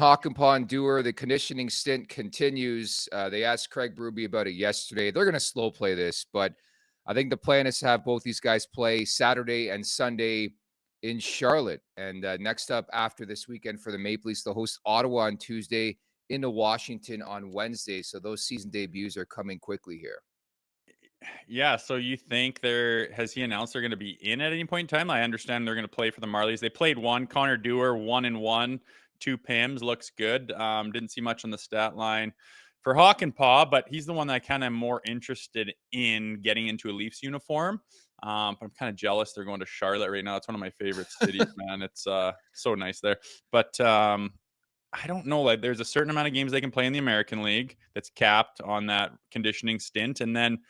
Hakanpää and Dewar, the conditioning stint continues. They asked Craig Berube about it yesterday. They're going to slow play this, but I think the plan is to have both these guys play Saturday and Sunday in Charlotte. And next up after this weekend for the Maple Leafs, they'll host Ottawa on Tuesday, into Washington on Wednesday. So those season debuts are coming quickly here. Yeah, so you think has he announced they're going to be in at any point in time? I understand they're going to play for the Marlies. They played one, Connor Dewar, 1-1, 2 PIMs, looks good. Didn't see much on the stat line for Hakanpää, but he's the one that I kind of more interested in getting into a Leafs uniform. But I'm kind of jealous they're going to Charlotte right now. It's one of my favorite cities, man. It's so nice there. But I don't know. Like, there's a certain amount of games they can play in the American League that's capped on that conditioning stint, and then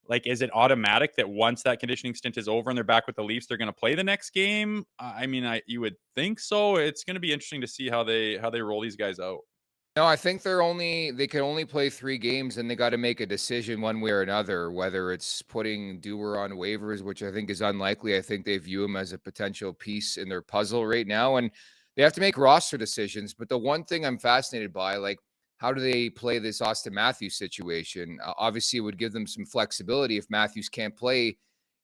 like, is it automatic that once that conditioning stint is over and they're back with the Leafs, they're going to play the next game? I mean, you would think so. It's going to be interesting to see how they roll these guys out. No, I think they can only play 3 games, and they got to make a decision one way or another, whether it's putting Dewar on waivers, which I think is unlikely. I think they view him as a potential piece in their puzzle right now, and they have to make roster decisions. But the one thing I'm fascinated by, like, how do they play this Austin Matthews situation? Obviously, it would give them some flexibility if Matthews can't play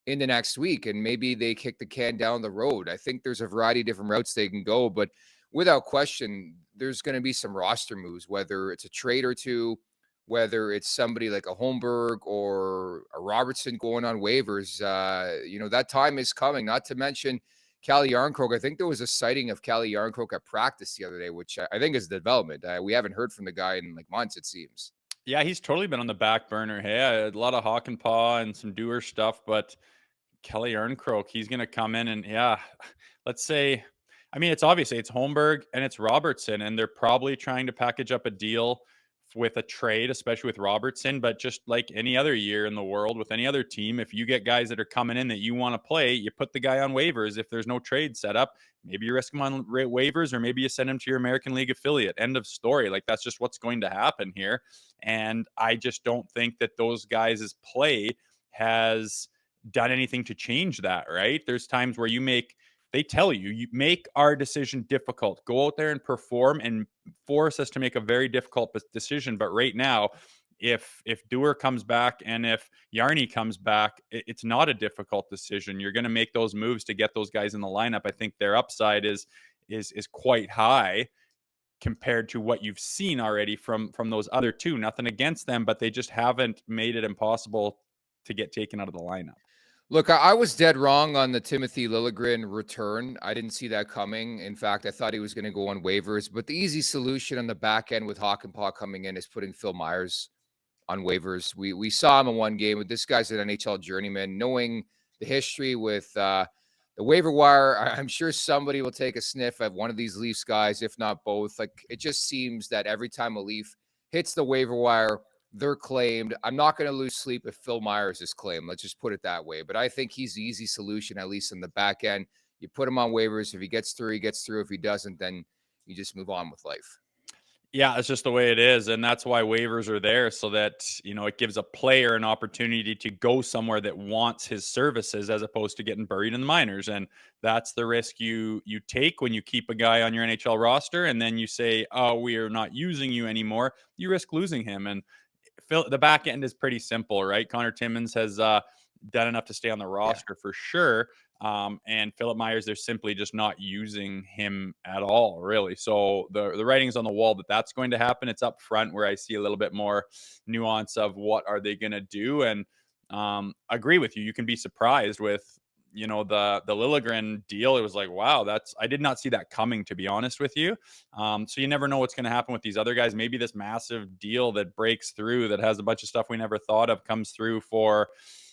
in the next week, and maybe they kick the can down the road. I think there's a variety of different routes they can go, but without question, there's going to be some roster moves, whether it's a trade or two, whether it's somebody like a Holmberg or a Robertson going on waivers. That time is coming, not to mention Calle Yarncroke. I think there was a sighting of Calle Yarncroke at practice the other day, which I think is development. We haven't heard from the guy in like months, it seems. Yeah, he's totally been on the back burner. Hey, a lot of Hakanpää and some Dewar stuff, but Calle Yarncroke, he's going to come in and let's say, I mean, it's obviously it's Holmberg and it's Robertson, and they're probably trying to package up a deal with a trade, especially with Robertson. But just like any other year in the world with any other team, if you get guys that are coming in that you want to play, you put the guy on waivers. If there's no trade set up, maybe you risk him on waivers, or maybe you send him to your American League affiliate. End of story. Like, that's just what's going to happen here. And I just don't think that those guys' play has done anything to change that, right? There's times where they tell you make our decision difficult. Go out there and perform and force us to make a very difficult decision. But right now, if Dewar comes back and if Yarny comes back, it's not a difficult decision. You're going to make those moves to get those guys in the lineup. I think their upside is quite high compared to what you've seen already from those other two. Nothing against them, but they just haven't made it impossible to get taken out of the lineup. Look, I was dead wrong on the Timothy Liljegren return. I didn't see that coming. In fact, I thought he was going to go on waivers. But the easy solution on the back end with Hakanpää coming in is putting Phil Myers on waivers. We saw him in one game. With this guy's an NHL journeyman. Knowing the history with the waiver wire, I'm sure somebody will take a sniff at one of these Leafs guys, if not both. Like, it just seems that every time a Leaf hits the waiver wire, they're claimed. I'm not going to lose sleep if Phil Myers is claimed. Let's just put it that way. But I think he's the easy solution, at least in the back end. You put him on waivers. If he gets through, he gets through. If he doesn't, then you just move on with life. Yeah, it's just the way it is. And that's why waivers are there, so that, it gives a player an opportunity to go somewhere that wants his services as opposed to getting buried in the minors. And that's the risk you take when you keep a guy on your NHL roster and then you say, oh, we are not using you anymore. You risk losing him. And the back end is pretty simple, right? Connor Timmins has done enough to stay on the roster for sure. And Philip Myers, they're simply just not using him at all, really. So the writing's on the wall that that's going to happen. It's up front where I see a little bit more nuance of what are they going to do. And agree with you. You can be surprised with, the Liljegren deal. It was like, wow, I did not see that coming, to be honest with you. So you never know what's going to happen with these other guys. Maybe this massive deal that breaks through that has a bunch of stuff we never thought of comes through for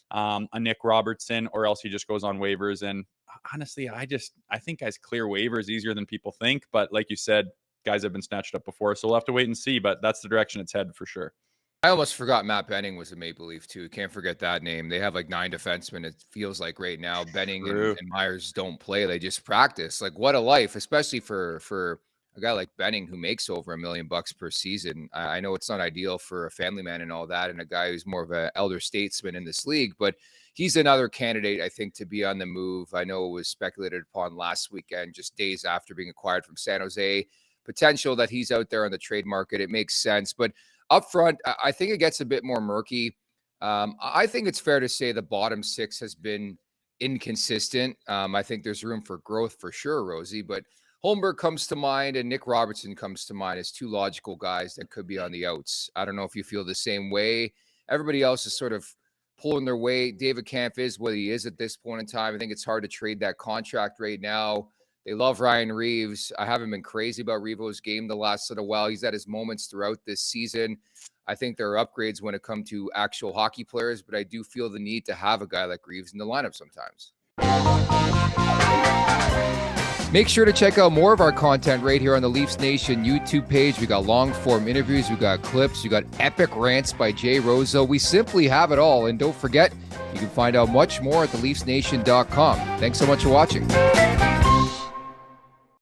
a Nick Robertson, or else he just goes on waivers. And honestly, I think guys clear waivers easier than people think. But like you said, guys have been snatched up before, so we'll have to wait and see. But that's the direction it's headed for sure. I almost forgot Matt Benning was a Maple Leaf too. Can't forget that name. They have like 9 defensemen. It feels like right now Benning and Myers don't play. They just practice. Like, what a life, especially for a guy like Benning who makes over $1 million per season. I know it's not ideal for a family man and all that, and a guy who's more of an elder statesman in this league, but he's another candidate, I think, to be on the move. I know it was speculated upon last weekend, just days after being acquired from San Jose. potential that he's out there on the trade market. It makes sense. But up front, I think it gets a bit more murky. I think it's fair to say the bottom six has been inconsistent. I think there's room for growth for sure, Rosie, but Holmberg comes to mind and Nick Robertson comes to mind as two logical guys that could be on the outs. I don't know if you feel the same way. Everybody else is sort of pulling their weight. David Kampf is what he is at this point in time. I think it's hard to trade that contract right now. They love Ryan Reeves. I haven't been crazy about Revo's game the last little while. He's had his moments throughout this season. I think there are upgrades when it comes to actual hockey players, but I do feel the need to have a guy like Reeves in the lineup sometimes. Make sure to check out more of our content right here on the Leafs Nation YouTube page. We got long-form interviews, we got clips, we got epic rants by Jay Rosehill. We simply have it all. And don't forget, you can find out much more at theleafsnation.com. Thanks so much for watching.